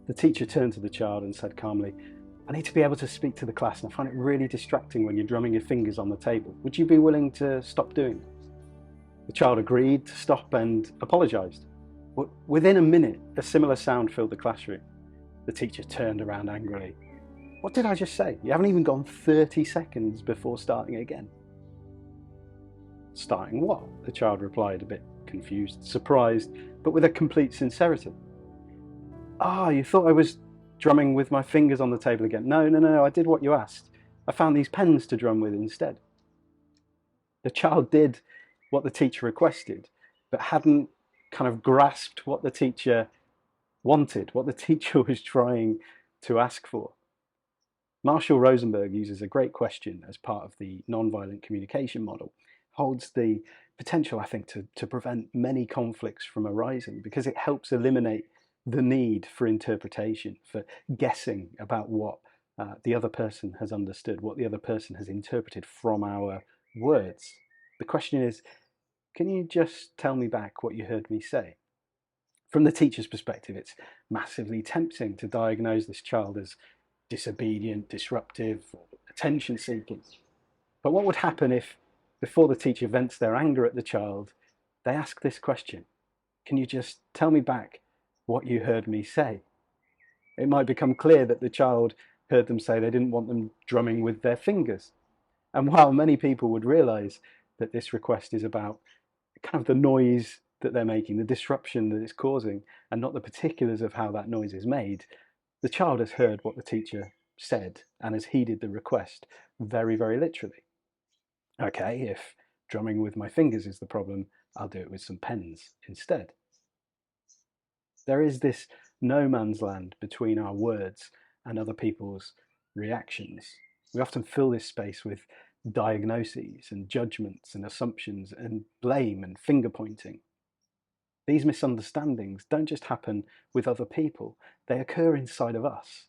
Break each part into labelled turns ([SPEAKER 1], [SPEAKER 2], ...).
[SPEAKER 1] The teacher turned to the child and said calmly, "I need to be able to speak to the class, and I find it really distracting when you're drumming your fingers on the table. Would you be willing to stop doing it?" The child agreed to stop and apologised. Within a minute, a similar sound filled the classroom. The teacher turned around angrily. "What did I just say? You haven't even gone 30 seconds before starting again." "Starting what?" the child replied, a bit confused, surprised, but with a complete sincerity. "Ah, you thought I was drumming with my fingers on the table again. No, I did what you asked. I found these pens to drum with instead." The child did what the teacher requested, but hadn't kind of grasped what the teacher wanted, what the teacher was trying to ask for. Marshall Rosenberg uses a great question as part of the nonviolent communication model, holds the potential, I think, to prevent many conflicts from arising because it helps eliminate the need for interpretation, for guessing about what the other person has understood, what the other person has interpreted from our words. The question is, can you just tell me back what you heard me say? From the teacher's perspective, it's massively tempting to diagnose this child as disobedient, disruptive, or attention seeking. But what would happen if, before the teacher vents their anger at the child, they ask this question? Can you just tell me back what you heard me say? It might become clear that the child heard them say they didn't want them drumming with their fingers. And while many people would realize that this request is about kind of the noise that they're making, the disruption that it's causing, and not the particulars of how that noise is made, the child has heard what the teacher said and has heeded the request very, very literally. Okay, if drumming with my fingers is the problem, I'll do it with some pens instead. There is this no man's land between our words and other people's reactions. We often fill this space with diagnoses and judgments and assumptions and blame and finger pointing. These misunderstandings don't just happen with other people, they occur inside of us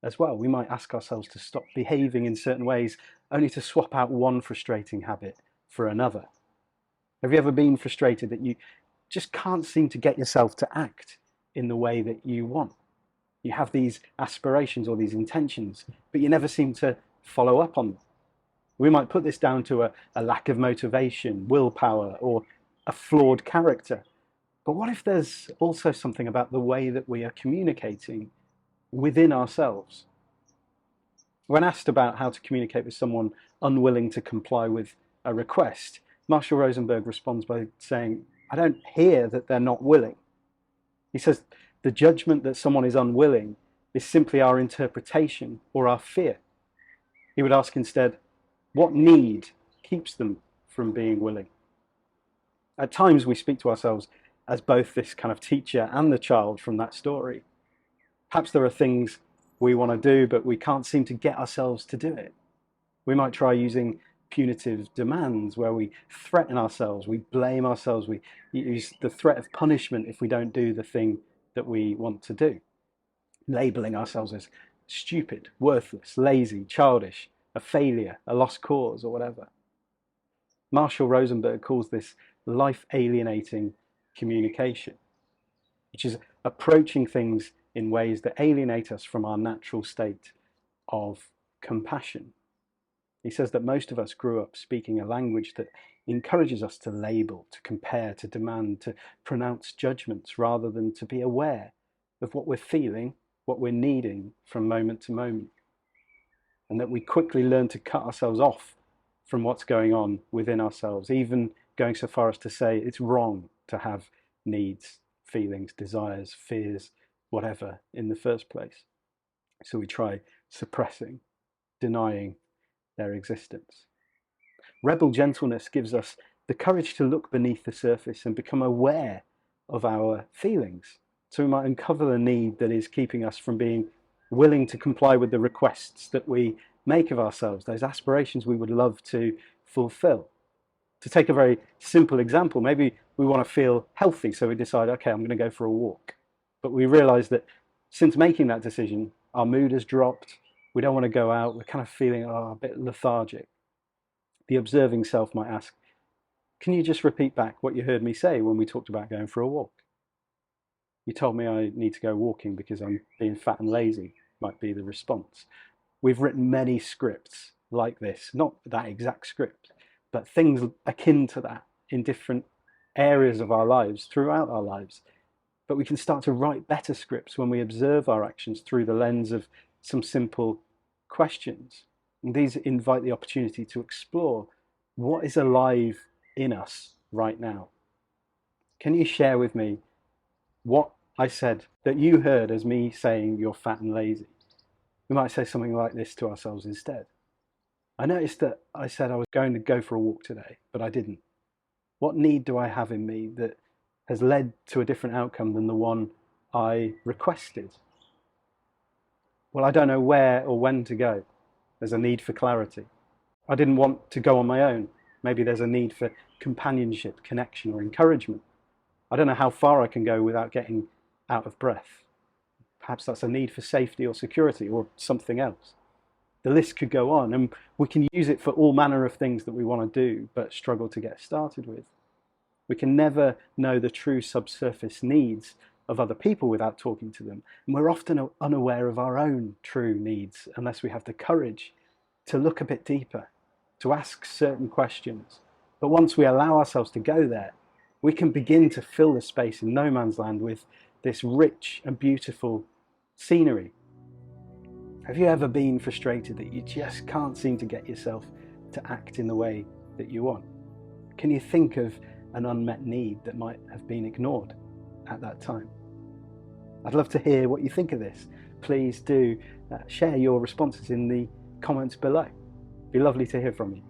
[SPEAKER 1] as well. We might ask ourselves to stop behaving in certain ways only to swap out one frustrating habit for another. Have you ever been frustrated that you just can't seem to get yourself to act in the way that you want? You have these aspirations or these intentions, but you never seem to follow up on them. We might put this down to a lack of motivation, willpower, or a flawed character. But what if there's also something about the way that we are communicating within ourselves? When asked about how to communicate with someone unwilling to comply with a request, Marshall Rosenberg responds by saying, "I don't hear that they're not willing." He says, the judgment that someone is unwilling is simply our interpretation or our fear. He would ask instead, what need keeps them from being willing? At times we speak to ourselves as both this kind of teacher and the child from that story. Perhaps there are things we want to do, but we can't seem to get ourselves to do it. We might try using punitive demands where we threaten ourselves, we blame ourselves, we use the threat of punishment if we don't do the thing that we want to do, labeling ourselves as stupid, worthless, lazy, childish, a failure, a lost cause, or whatever. Marshall Rosenberg calls this life-alienating communication, which is approaching things in ways that alienate us from our natural state of compassion. He says that most of us grew up speaking a language that encourages us to label, to compare, to demand, to pronounce judgments rather than to be aware of what we're feeling, what we're needing from moment to moment. And that we quickly learn to cut ourselves off from what's going on within ourselves, even going so far as to say it's wrong to have needs, feelings, desires, fears, whatever in the first place. So we try suppressing, denying their existence. Rebel gentleness gives us the courage to look beneath the surface and become aware of our feelings. So we might uncover the need that is keeping us from being willing to comply with the requests that we make of ourselves, those aspirations we would love to fulfill. To take a very simple example, maybe we want to feel healthy, so we decide, okay, I'm going to go for a walk. But we realize that since making that decision, our mood has dropped, we don't want to go out, we're kind of feeling a bit lethargic. The observing self might ask, Can you just repeat back what you heard me say when we talked about going for a walk? You told me I need to go walking because I'm being fat and lazy, might be the response. We've written many scripts like this, not that exact script, but things akin to that in different areas of our lives, throughout our lives. But we can start to write better scripts when we observe our actions through the lens of some simple questions. And these invite the opportunity to explore what is alive in us right now. Can you share with me what I said that you heard as me saying you're fat and lazy? We might say something like this to ourselves instead. I noticed that I said I was going to go for a walk today, but I didn't. What need do I have in me that has led to a different outcome than the one I requested? Well, I don't know where or when to go. There's a need for clarity. I didn't want to go on my own. Maybe there's a need for companionship, connection, or encouragement. I don't know how far I can go without getting out of breath. Perhaps that's a need for safety or security or something else. The list could go on, and we can use it for all manner of things that we want to do but struggle to get started with. We can never know the true subsurface needs of other people without talking to them. And we're often unaware of our own true needs unless we have the courage to look a bit deeper, to ask certain questions. But once we allow ourselves to go there, we can begin to fill the space in no man's land with this rich and beautiful scenery. Have you ever been frustrated that you just can't seem to get yourself to act in the way that you want? Can you think of an unmet need that might have been ignored at that time? I'd love to hear what you think of this. Please do share your responses in the comments below. It'd be lovely to hear from you.